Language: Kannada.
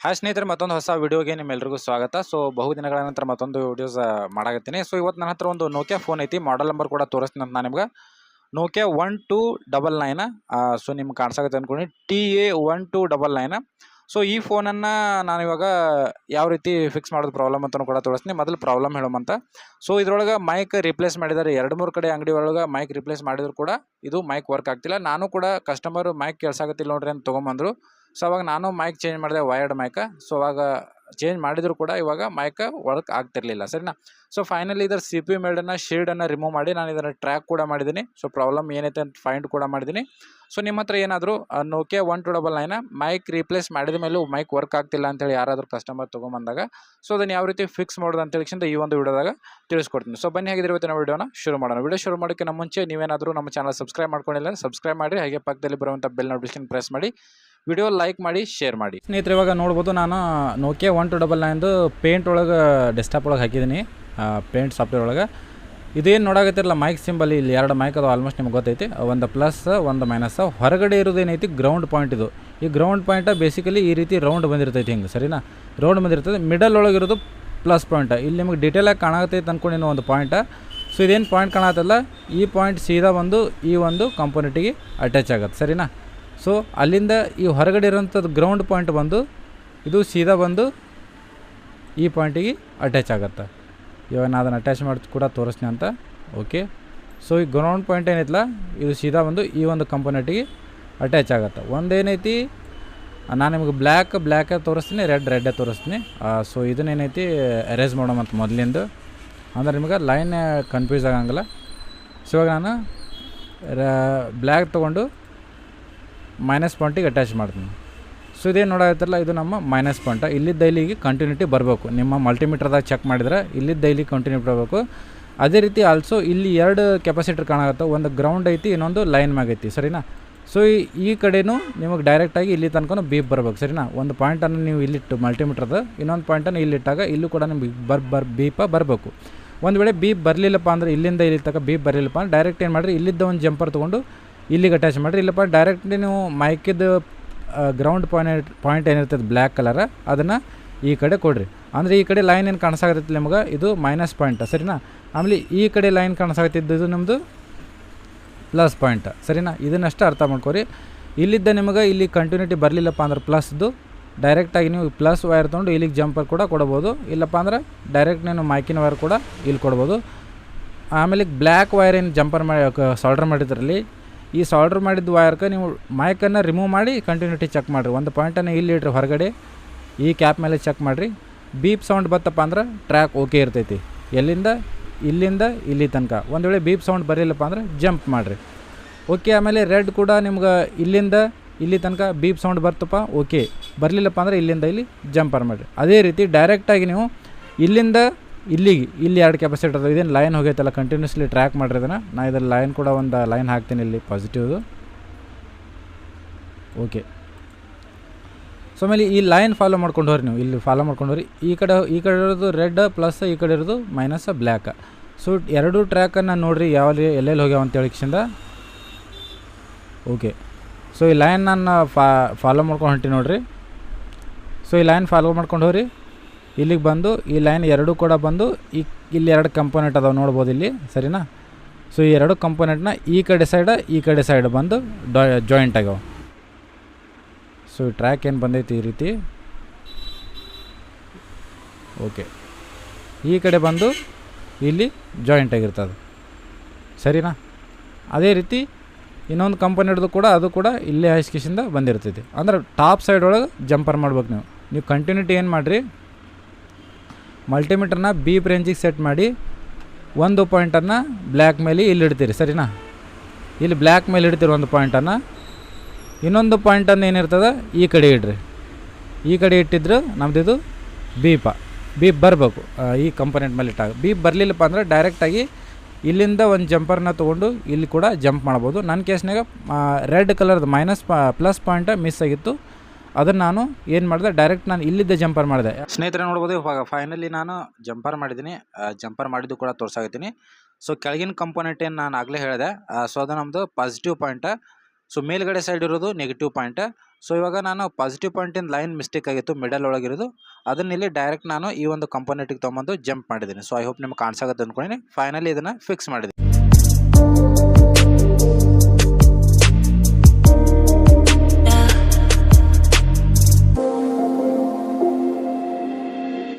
ಹಾಯ್ ಸ್ನೇಹಿತರೆ, ಮತ್ತೊಂದು ಹೊಸ ವಿಡಿಯೋಗೆ ನಿಮ್ಮೆಲ್ಲರಿಗೂ ಸ್ವಾಗತ. ಸೊ ಬಹುದಿನಗಳ ನಂತರ ಮತ್ತೊಂದು ವಿಡಿಯೋಸ್ ಮಾಡಾಕತ್ತೀನಿ. ಸೊ ಇವತ್ತು ನನ್ನ ಹತ್ರ ಒಂದು ನೋಕಿಯಾ ಫೋನ್ ಐತಿ. ಮಾಡೆಲ್ ನಂಬರ್ ಕೂಡ ತೋರಿಸ್ತೀನಿ ಅಂತ ನಾನು ನಿಮ್ಗೆ. ನೋಕಿಯಾ 1299. ಸೊ ನಿಮ್ಗೆ ಕಾಣಿಸಾಗುತ್ತೆ ಅನ್ಕೊಂಡು TA1299. ಸೊ ಈ ಫೋನನ್ನು ನಾನು ಇವಾಗ ಯಾವ ರೀತಿ ಫಿಕ್ಸ್ ಮಾಡೋದು ಪ್ರಾಬ್ಲಮ್ ಅಂತಲೂ ಕೂಡ ತೋರಿಸ್ತೀನಿ. ಮೊದಲು ಪ್ರಾಬ್ಲಮ್ ಹೇಳೋಮಂತ. ಸೊ ಇದ್ರೊಳಗೆ ಮೈಕ್ ರಿಪ್ಲೇಸ್ ಮಾಡಿದ್ದಾರೆ. 2-3 ಕಡೆ ಅಂಗಡಿ ಒಳಗೆ ಮೈಕ್ ರಿಪ್ಲೇಸ್ ಮಾಡಿದ್ರು ಕೂಡ ಇದು ಮೈಕ್ ವರ್ಕ್ ಆಗ್ತಿಲ್ಲ. ನಾನು ಕೂಡ ಕಸ್ಟಮರ್ ಮೈಕ್ ಕೇಳ್ಸಾಕತ್ತಿಲ್ಲ ನೋಡ್ರಿ ಅಂತ ತೊಗೊಂಬಂದರು. ಸೊ ಅವಾಗ ನಾನು ಮೈಕ್ ಚೇಂಜ್ ಮಾಡಿದೆ, ವೈರ್ಡ್ ಮೈಕ್. ಸೊ ಅವಾಗ ಚೇಂಜ್ ಮಾಡಿದ್ರು ಕೂಡ ಇವಾಗ ಮೈಕ್ ವರ್ಕ್ ಆಗ್ತಿರ್ಲಿಲ್ಲ, ಸರಿನಾ. ಸೊ ಫೈನಲಿ ಇದರ CPU ಮೇಲ್ಡನ್ನು ಶೇಡನ್ನು ರಿಮೂವ್ ಮಾಡಿ ನಾನು ಇದನ್ನು ಟ್ರ್ಯಾಕ್ ಕೂಡ ಮಾಡಿದ್ದೀನಿ. ಸೊ ಪ್ರಾಬ್ಲಮ್ ಏನೈತೆ ಅಂತ ಫೈಂಡ್ ಕೂಡ ಮಾಡಿದ್ದೀನಿ. ಸೊ ನಿಮ್ಮ ಹತ್ರ ಏನಾದರೂ ನೋಕಿಯಾ 1299 ಮೈಕ್ ರೀಪ್ಲೇಸ್ ಮಾಡಿದ ಮೇಲೂ ಮೈಕ್ ವರ್ಕ್ ಆಗ್ತಿಲ್ಲ ಅಂತೇಳಿ ಯಾರಾದರೂ ಕಸ್ಟಮರ್ ತೊಗೊಂಬಂದಾಗ ಸೊ ಅದನ್ನು ಯಾವ ರೀತಿ ಫಿಕ್ಸ್ ಮಾಡೋದು ಅಂತೇಳಿ ಈ ಒಂದು ವಿಡಿಯೋದಾಗ ತಿಳಿಸ್ಕೊಡ್ತೀನಿ. ಸೊ ಬನ್ನಿ, ಹಾಗಿದ್ರೆ ಇವತ್ತಿನ ವಿಡಿಯೋನ ಶುರು ಮಾಡೋಣ. ವಿಡಿಯೋ ಶುರು ಮಾಡೋಕ್ಕೆ ನಮ್ಮ ಮುಂಚೆ ನೀವೇನಾದರೂ ನಮ್ಮ ಚಾನಲ್ ಸಬ್ಸ್ಕ್ರೈಬ್ ಮಾಡ್ಕೊಂಡಿಲ್ಲ ಸಬ್ಸ್ಕ್ರೈಬ್ ಮಾಡಿ, ಹಾಗೆ ಪಕ್ಕದಲ್ಲಿ ಬರುವಂಥ ಬೆಲ್ ನೋಟಿಫಿಕೇಶನ್ ಪ್ರೆಸ್ ಮಾಡಿ, ವಿಡಿಯೋ ಲೈಕ್ ಮಾಡಿ, ಶೇರ್ ಮಾಡಿ. ಸ್ನೇಹಿತರೆ, ಇವಾಗ ನೋಡ್ಬೋದು ನಾನು ನೋಕಿಯಾ 1299 ಪೇಂಟ್ ಒಳಗೆ ಡೆಸ್ಕ್ಟಾಪ್ ಒಳಗೆ ಹಾಕಿದ್ದೀನಿ, ಪೇಂಟ್ ಸಾಫ್ಟ್ವೇರ್ ಒಳಗೆ. ಇದೇನು ನೋಡಾಕತ್ತಿರಲ್ಲ ಮೈಕ್ ಸಿಂಬಲ್, ಇಲ್ಲಿ 2 ಮೈಕ್ ಅದು ಆಲ್ಮೋಸ್ಟ್ ನಿಮ್ಗೆ ಗೊತ್ತೈತಿ. ಒಂದು ಪ್ಲಸ್ ಒಂದು ಮೈನಸ್. ಹೊರಗಡೆ ಇರೋದೇನೈತಿ ಗ್ರೌಂಡ್ ಪಾಯಿಂಟ್. ಇದು ಈ ಗ್ರೌಂಡ್ ಪಾಯಿಂಟ್ ಬೇಸಿಕಲಿ ಈ ರೀತಿ ರೌಂಡ್ ಬಂದಿರ್ತೈತಿ, ಹಿಂಗೆ ಸರಿನಾ. ರೌಂಡ್ ಬಂದಿರ್ತದೆ. ಮಿಡಲ್ ಒಳಗಿರೋದು ಪ್ಲಸ್ ಪಾಯಿಂಟ್. ಇಲ್ಲಿ ನಿಮಗೆ ಡೀಟೇಲಾಗಿ ಕಾಣಾಕತ್ತೈತೆ ಅಂದ್ಕೊಂಡಿನ ಒಂದು ಪಾಯಿಂಟ್. ಸೊ ಇದೇನು ಪಾಯಿಂಟ್ ಕಾಣತ್ತಲ್ಲ, ಈ ಪಾಯಿಂಟ್ ಸೀದಾ ಬಂದು ಈ ಒಂದು ಕಾಂಪೋನೆಂಟಿಗೆ ಅಟ್ಯಾಚ್ ಆಗುತ್ತೆ, ಸರಿನಾ. ಸೊ ಅಲ್ಲಿಂದ ಈ ಹೊರಗಡೆ ಇರೋಂಥದ್ದು ಗ್ರೌಂಡ್ ಪಾಯಿಂಟ್ ಬಂದು ಇದು ಸೀದಾ ಬಂದು ಈ ಪಾಯಿಂಟಿಗೆ ಅಟ್ಯಾಚ್ ಆಗುತ್ತೆ. ಇವಾಗ ನಾನು ಅದನ್ನು ಅಟ್ಯಾಚ್ ಮಾಡಿ ಕೂಡ ತೋರಿಸ್ತೀನಿ ಅಂತ. ಓಕೆ, ಸೊ ಈ ಗ್ರೌಂಡ್ ಪಾಯಿಂಟ್ ಏನೈತಲ್ಲ ಇದು ಸೀದಾ ಬಂದು ಈ ಒಂದು ಕಂಪೋನೆಂಟಿಗೆ ಅಟ್ಯಾಚ್ ಆಗುತ್ತೆ. ಒಂದೇನೈತಿ ನಾನು ನಿಮಗೆ ಬ್ಲ್ಯಾಕ್ ತೋರಿಸ್ತೀನಿ, ರೆಡ್ ತೋರಿಸ್ತೀನಿ. ಸೊ ಇದನ್ನೇನೈತಿ ಎರೇಸ್ ಮಾಡೋಮಂತ ಮೊದಲಿಂದು, ಅಂದರೆ ನಿಮಗೆ ಲೈನ್ ಕನ್ಫ್ಯೂಸ್ ಆಗಂಗಿಲ್ಲ. ಸೊ ಇವಾಗ ನಾನು ಬ್ಲ್ಯಾಕ್ ತೊಗೊಂಡು ಮೈನಸ್ ಪಾಯಿಂಟಿಗೆ ಅಟ್ಯಾಚ್ ಮಾಡ್ತೀನಿ. ಸೊ ಇದೇನು ನೋಡಾಗುತ್ತಲ್ಲ, ಇದು ನಮ್ಮ ಮೈನಸ್ ಪಾಯಿಂಟ್. ಇಲ್ಲಿದ್ದ ಇಲ್ಲಿಗೆ ಕಂಟಿನ್ಯೂಟಿ ಬರಬೇಕು. ನಿಮ್ಮ ಮಲ್ಟಿಮೀಟ್ರದಾಗ ಚೆಕ್ ಮಾಡಿದ್ರೆ ಇಲ್ಲಿದ್ದ ಇಲ್ಲಿ ಕಂಟಿನ್ಯೂಟಿ ಬರಬೇಕು. ಅದೇ ರೀತಿ ಆಲ್ಸೋ ಇಲ್ಲಿ 2 ಕೆಪಾಸಿಟರ್ ಕಾಣಾಗುತ್ತೆ. ಒಂದು ಗ್ರೌಂಡ್ ಐತಿ, ಇನ್ನೊಂದು ಲೈನ್ ಮ್ಯಾಗ್ ಐತಿ, ಸರಿನಾ. ಸೊ ಈ ಕಡೆನೂ ನಿಮಗೆ ಡೈರೆಕ್ಟಾಗಿ ಇಲ್ಲಿ ತನಕ ಬೀಪ್ ಬರಬೇಕು, ಸರಿನಾ. ಒಂದು ಪಾಯಿಂಟನ್ನು ನೀವು ಇಲ್ಲಿಟ್ಟು ಮಲ್ಟಿಮೀಟ್ರದ, ಇನ್ನೊಂದು ಪಾಯಿಂಟನ್ನು ಇಲ್ಲಿಟ್ಟಾಗ ಇಲ್ಲೂ ಕೂಡ ನಿಮ್ಗೆ ಬೀಪ ಬರಬೇಕು. ಒಂದು ವೇಳೆ ಬೀಪ್ ಬರಲಿಲ್ಲಪ್ಪ ಅಂದರೆ, ಇಲ್ಲಿಂದ ಇಲ್ಲಿ ತನಕ ಬೀಪ್ ಬರಲಿಲ್ಲಪ್ಪ ಅಂದರೆ ಡೈರೆಕ್ಟ್ ಏನು ಮಾಡಿರಿ, ಇಲ್ಲಿದ್ದ ಒಂದು ಜಂಪರ್ ತೊಗೊಂಡು ಇಲ್ಲಿಗೆ ಅಟ್ಯಾಚ್ ಮಾಡಿರಿ. ಇಲ್ಲಪ್ಪ ಡೈರೆಕ್ಟ್ಲಿ ನೀವು ಮೈಕಿದ್ದು ಗ್ರೌಂಡ್ ಪಾಯಿಂಟ್ ಏನಿರ್ತದೆ ಬ್ಲ್ಯಾಕ್ ಕಲರ್, ಅದನ್ನು ಈ ಕಡೆ ಕೊಡಿರಿ. ಅಂದರೆ ಈ ಕಡೆ ಲೈನ್ ಏನು ಕಾಣಿಸಾಗತ್ತೈತಿ ನಿಮ್ಗೆ, ಇದು ಮೈನಸ್ ಪಾಯಿಂಟ್, ಸರಿನಾ. ಆಮೇಲೆ ಈ ಕಡೆ ಲೈನ್ ಕಾಣಿಸಾಗತ್ತಿದ್ದು ಇದು ನಿಮ್ಮದು ಪ್ಲಸ್ ಪಾಯಿಂಟ್, ಸರಿನಾ. ಇದನ್ನಷ್ಟು ಅರ್ಥ ಮಾಡ್ಕೊರಿ. ಇಲ್ಲಿದ್ದ ನಿಮಗೆ ಇಲ್ಲಿ ಕಂಟಿನ್ಯೂಟಿ ಬರಲಿಲ್ಲಪ್ಪ ಅಂದ್ರೆ ಪ್ಲಸ್ದು ಡೈರೆಕ್ಟಾಗಿ ನೀವು ಪ್ಲಸ್ ವೈರ್ ತೊಗೊಂಡು ಇಲ್ಲಿಗೆ ಜಂಪರ್ ಕೂಡ ಕೊಡ್ಬೋದು. ಇಲ್ಲಪ್ಪ ಅಂದ್ರೆ ಡೈರೆಕ್ಟ್ ನೀವು ಮೈಕಿನ ವೈರ್ ಕೂಡ ಇಲ್ಲಿ ಕೊಡ್ಬೋದು. ಆಮೇಲೆ ಬ್ಲ್ಯಾಕ್ ವೈರ್ ಏನು ಜಂಪರ್ ಮಾಡಿ ಸಾಲ್ಡರ್ ಮಾಡಿದ್ರಲ್ಲಿ, ಈ ಸಾಲ್ಡರ್ ಮಾಡಿದ ವೈರ್ಗೆ ನೀವು ಮೈಕನ್ನು ರಿಮೂವ್ ಮಾಡಿ ಕಂಟಿನ್ಯೂಟಿ ಚೆಕ್ ಮಾಡಿರಿ. ಒಂದು ಪಾಯಿಂಟನ್ನು ಇಲ್ಲಿ ಇಡ್ರಿ ಹೊರಗಡೆ, ಈ ಕ್ಯಾಪ್ ಮೇಲೆ ಚೆಕ್ ಮಾಡಿರಿ. ಬೀಪ್ ಸೌಂಡ್ ಬತ್ತಪ್ಪ ಅಂದ್ರೆ ಟ್ರ್ಯಾಕ್ ಓಕೆ ಇರ್ತೈತಿ, ಇಲ್ಲಿಂದ ಇಲ್ಲಿ ತನಕ. ಒಂದು ವೇಳೆ ಬೀಪ್ ಸೌಂಡ್ ಬರಲಿಲ್ಲಪ್ಪ ಅಂದ್ರೆ ಜಂಪ್ ಮಾಡಿರಿ, ಓಕೆ. ಆಮೇಲೆ ರೆಡ್ ಕೂಡ ನಿಮ್ಗೆ ಇಲ್ಲಿಂದ ಇಲ್ಲಿ ತನಕ ಬೀಪ್ ಸೌಂಡ್ ಬರ್ತಪ್ಪ, ಓಕೆ. ಬರಲಿಲ್ಲಪ್ಪ ಅಂದರೆ ಇಲ್ಲಿಂದ ಇಲ್ಲಿ ಜಂಪರ್ ಮಾಡಿರಿ. ಅದೇ ರೀತಿ ಡೈರೆಕ್ಟಾಗಿ ನೀವು ಇಲ್ಲಿಂದ ಇಲ್ಲಿ 2 ಕೆಪಾಸಿಟರ್ ಅದ. ಇದೇನು ಲೈನ್ ಹೋಗೈತಲ್ಲ, ಕಂಟಿನ್ಯೂಸ್ಲಿ ಟ್ರ್ಯಾಕ್ ಮಾಡಿರಿ ಅದನ್ನು. ನಾನು ಇದ್ರ ಲೈನ್ ಕೂಡ ಒಂದು ಲೈನ್ ಹಾಕ್ತೀನಿ ಇಲ್ಲಿ, ಪಾಸಿಟಿವ್ದು, ಓಕೆ. ಸೊ ಆಮೇಲೆ ಈ ಲೈನ್ ಫಾಲೋ ಮಾಡ್ಕೊಂಡು ಹೋಗ್ರಿ ನೀವು, ಇಲ್ಲಿ ಫಾಲೋ ಮಾಡ್ಕೊಂಡು ಹೋಗ್ರಿ. ಈ ಕಡೆ ಇರೋದು ರೆಡ್ ಪ್ಲಸ್, ಈ ಕಡೆ ಇರೋದು ಮೈನಸ್ ಬ್ಲ್ಯಾಕ್. ಸೊ 2 ಟ್ರ್ಯಾಕನ್ನು ನೋಡಿರಿ ಎಲ್ಲೆಲ್ಲಿ ಹೋಗ್ಯಾವ ಅಂತೇಳಿ ಕಿಶಿಂದ, ಓಕೆ. ಸೊ ಈ ಲೈನ್ ನಾನು ಫಾಲೋ ಮಾಡ್ಕೊಂಡು ಹೊಂಟಿ ನೋಡಿರಿ. ಸೊ ಈ ಲೈನ್ ಫಾಲೋ ಮಾಡ್ಕೊಂಡು ಹೋಗ್ರಿ. ಇಲ್ಲಿಗೆ ಬಂದು ಈ ಲೈನ್ 2 ಕೂಡ ಬಂದು ಇಲ್ಲಿ 2 ಕಂಪೋನೆಂಟ್ ಅದಾವೆ ನೋಡ್ಬೋದು ಇಲ್ಲಿ, ಸರಿನಾ. ಸೊ ಈ 2 ಕಂಪೋನೆಂಟ್ನ ಈ ಕಡೆ ಸೈಡ್ ಬಂದು ಜಾಯಿಂಟ್ ಆಗ್ಯಾವ. ಸೊ ಈ ಟ್ರ್ಯಾಕ್ ಏನು ಬಂದೈತಿ ಈ ರೀತಿ, ಓಕೆ. ಈ ಕಡೆ ಬಂದು ಇಲ್ಲಿ ಜಾಯಿಂಟ್ ಆಗಿರ್ತದೆ, ಸರಿನಾ. ಅದೇ ರೀತಿ ಇನ್ನೊಂದು ಕಂಪೋನೆಂಟ್ದು ಕೂಡ ಅದು ಕೂಡ ಇಲ್ಲೇ ಹೈಸ್ಕೇಶಿಂದ ಬಂದಿರ್ತೈತಿ. ಅಂದ್ರೆ ಟಾಪ್ ಸೈಡ್ ಒಳಗೆ ಜಂಪರ್ ಮಾಡ್ಬೇಕು ನೀವು ಕಂಟಿನ್ಯೂಟಿ ಏನು ಮಾಡಿರಿ, ಮಲ್ಟಿಮೀಟ್ರನ್ನ ಬೀಪ್ ರೇಂಜಿಗೆ ಸೆಟ್ ಮಾಡಿ ಒಂದು ಪಾಯಿಂಟನ್ನು ಬ್ಲ್ಯಾಕ್ ಮೇಲೆ ಇಲ್ಲಿ ಇಡ್ತೀರಿ, ಸರಿನಾ. ಇಲ್ಲಿ ಬ್ಲ್ಯಾಕ್ ಮೇಲೆ ಇಡ್ತೀರಿ ಒಂದು ಪಾಯಿಂಟನ್ನು. ಇನ್ನೊಂದು ಪಾಯಿಂಟನ್ನು ಏನಿರ್ತದೆ ಈ ಕಡೆ ಇಡ್ರಿ. ಈ ಕಡೆ ಇಟ್ಟಿದ್ರೆ ನಮ್ಮದಿದು ಬೀಪ್ ಬರಬೇಕು. ಈ ಕಂಪೋನೆಂಟ್ ಮೇಲೆ ಇಟ್ಟಾಗ ಬೀಪ್ ಬರಲಿಲ್ಲಪ್ಪ ಅಂದರೆ ಡೈರೆಕ್ಟಾಗಿ ಇಲ್ಲಿಂದ ಒಂದು ಜಂಪರ್ನ ತೊಗೊಂಡು ಇಲ್ಲಿ ಕೂಡ ಜಂಪ್ ಮಾಡ್ಬೋದು. ನನ್ನ ಕೇಸ್ನಾಗ ರೆಡ್ ಕಲರ್ದು ಪ್ಲಸ್ ಪಾಯಿಂಟ್ ಮಿಸ್ ಆಗಿತ್ತು. ಅದನ್ನು ನಾನು ಏನು ಮಾಡಿದೆ, ಡೈರೆಕ್ಟ್ ನಾನು ಇಲ್ಲಿದ್ದ ಜಂಪರ್ ಮಾಡಿದೆ. ಸ್ನೇಹಿತರೆ ನೋಡ್ಬೋದು, ಇವಾಗ ಫೈನಲಿ ನಾನು ಜಂಪರ್ ಮಾಡಿದ್ದೀನಿ. ಜಂಪರ್ ಮಾಡಿದ್ದು ಕೂಡ ತೋರ್ಸಾಕತ್ತೀನಿ. ಸೊ ಕೆಳಗಿನ ಕಂಪೋನೆಂಟ್ ಏನು ನಾನು ಆಗಲೇ ಹೇಳಿದೆ, ಸೊ ಅದು ನಮ್ಮದು ಪಾಸಿಟಿವ್ ಪಾಯಿಂಟ್. ಸೊ ಮೇಲ್ಗಡೆ ಸೈಡ್ ಇರೋದು ನೆಗೆಟಿವ್ ಪಾಯಿಂಟ್. ಸೊ ಇವಾಗ ನಾನು ಪಾಸಿಟಿವ್ ಪಾಯಿಂಟಿಂದ ಲೈನ್ ಮಿಸ್ಟೇಕ್ ಆಗಿತ್ತು ಮಿಡಲ್ ಒಳಗಿರೋದು, ಅದನ್ನ ಇಲ್ಲಿ ಡೈರೆಕ್ಟ್ ನಾನು ಈ ಒಂದು ಕಂಪೋನೆಂಟಿಗೆ ತೊಗೊಂಬಂದು ಜಂಪ್ ಮಾಡಿದ್ದೀನಿ. ಸೊ ಐ ಹೋಪ್ ನಿಮ್ಗೆ ಕಾಣಿಸಾಗತ್ತೆ ಅಂದ್ಕೊಂಡಿನಿ. ಫೈನಲಿ ಇದನ್ನು ಫಿಕ್ಸ್ ಮಾಡಿದ್ದೀನಿ.